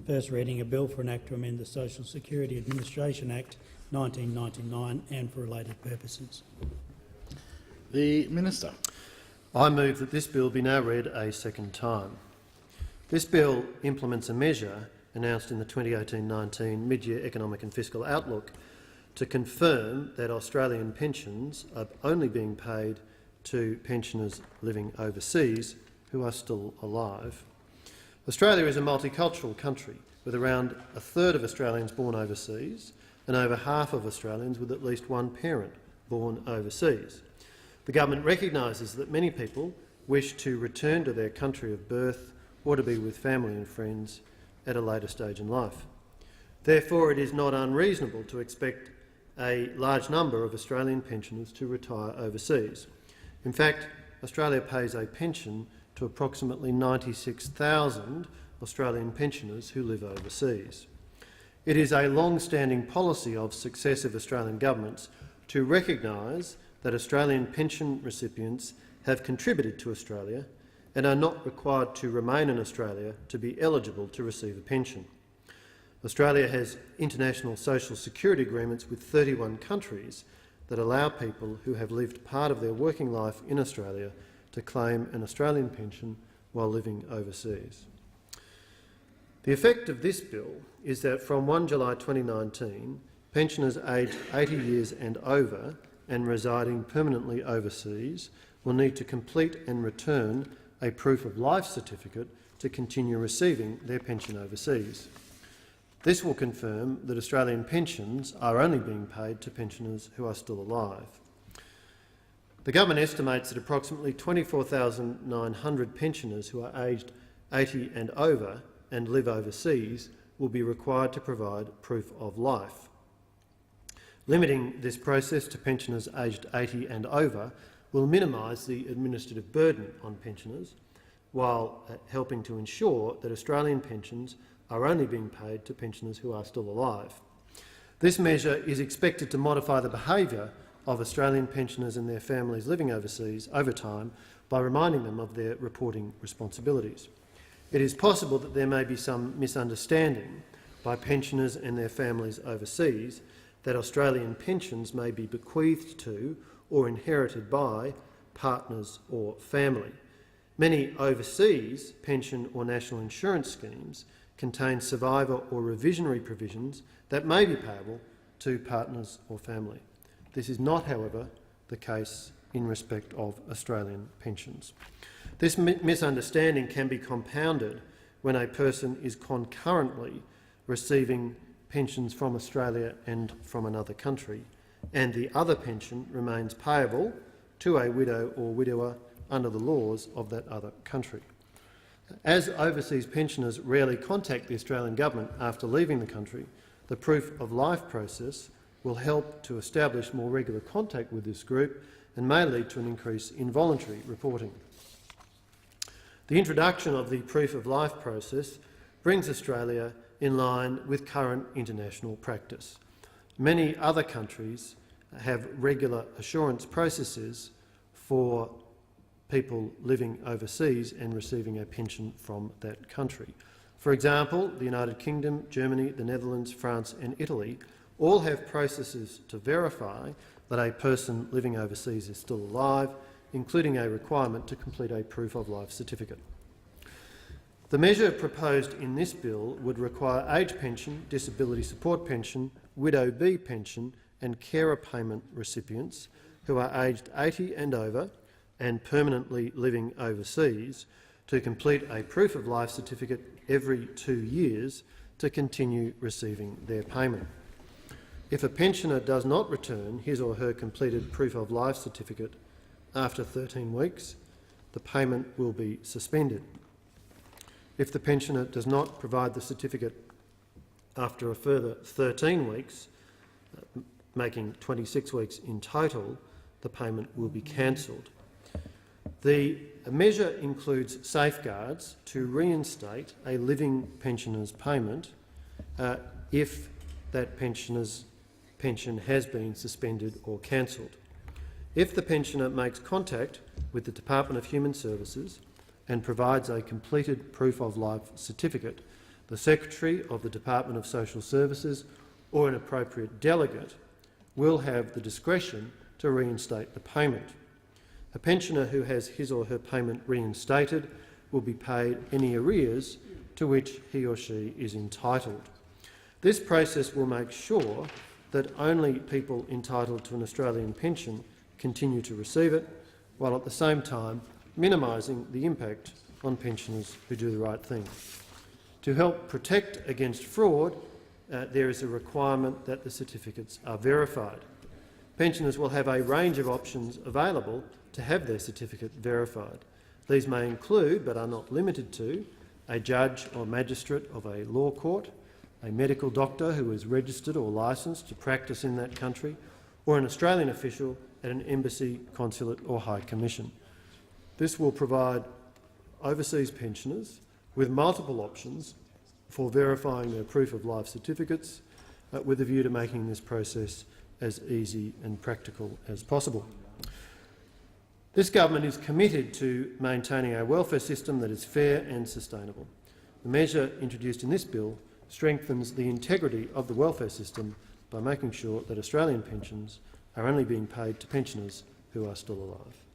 First reading, a bill for an act to amend the Social Security Administration Act 1999 and for related purposes. The Minister. I move that this bill be now read a second time. This bill implements a measure announced in the 2018-19 mid-year economic and fiscal outlook to confirm that Australian pensions are only being paid to pensioners living overseas who are still alive. Australia is a multicultural country with around a third of Australians born overseas and over half of Australians with at least one parent born overseas. The government recognises that many people wish to return to their country of birth or to be with family and friends at a later stage in life. Therefore, it is not unreasonable to expect a large number of Australian pensioners to retire overseas. In fact, Australia pays a pension to approximately 96,000 Australian pensioners who live overseas. It is a long-standing policy of successive Australian governments to recognise that Australian pension recipients have contributed to Australia and are not required to remain in Australia to be eligible to receive a pension. Australia has international social security agreements with 31 countries that allow people who have lived part of their working life in Australia to claim an Australian pension while living overseas. The effect of this bill is that from 1 July 2019, pensioners aged 80 years and over and residing permanently overseas will need to complete and return a proof of life certificate to continue receiving their pension overseas. This will confirm that Australian pensions are only being paid to pensioners who are still alive. The government estimates that approximately 24,900 pensioners who are aged 80 and over and live overseas will be required to provide proof of life. Limiting this process to pensioners aged 80 and over will minimise the administrative burden on pensioners, while helping to ensure that Australian pensions are only being paid to pensioners who are still alive. This measure is expected to modify the behaviour of Australian pensioners and their families living overseas over time by reminding them of their reporting responsibilities. It is possible that there may be some misunderstanding by pensioners and their families overseas that Australian pensions may be bequeathed to or inherited by partners or family. Many overseas pension or national insurance schemes contain survivor or revisionary provisions that may be payable to partners or family. This is not, however, the case in respect of Australian pensions. This misunderstanding can be compounded when a person is concurrently receiving pensions from Australia and from another country, and the other pension remains payable to a widow or widower under the laws of that other country. As overseas pensioners rarely contact the Australian government after leaving the country, the proof of life process will help to establish more regular contact with this group and may lead to an increase in voluntary reporting. The introduction of the proof of life process brings Australia in line with current international practice. Many other countries have regular assurance processes for people living overseas and receiving a pension from that country. For example, the United Kingdom, Germany, the Netherlands, France and Italy all have processes to verify that a person living overseas is still alive, including a requirement to complete a proof of life certificate. The measure proposed in this bill would require age pension, disability support pension, widow B pension and carer payment recipients who are aged 80 and over and permanently living overseas to complete a proof of life certificate every 2 years to continue receiving their payment. If a pensioner does not return his or her completed proof of life certificate after 13 weeks, the payment will be suspended. If the pensioner does not provide the certificate after a further 13 weeks, making 26 weeks in total, the payment will be cancelled. The measure includes safeguards to reinstate a living pensioner's payment if that pensioner's pension has been suspended or cancelled. If the pensioner makes contact with the Department of Human Services and provides a completed proof of life certificate, The Secretary of the Department of Social Services or an appropriate delegate will have the discretion to reinstate the payment. A pensioner who has his or her payment reinstated will be paid any arrears to which he or she is entitled. This process will make sure that only people entitled to an Australian pension continue to receive it, while at the same time minimising the impact on pensioners who do the right thing. To help protect against fraud, there is a requirement that the certificates are verified. Pensioners will have a range of options available to have their certificate verified. These may include, but are not limited to, a judge or magistrate of a law court, a medical doctor who is registered or licensed to practice in that country, or an Australian official at an embassy, consulate or high commission. This will provide overseas pensioners with multiple options for verifying their proof of life certificates, with a view to making this process as easy and practical as possible. This government is committed to maintaining a welfare system that is fair and sustainable. The measure introduced in this bill strengthens the integrity of the welfare system by making sure that Australian pensions are only being paid to pensioners who are still alive.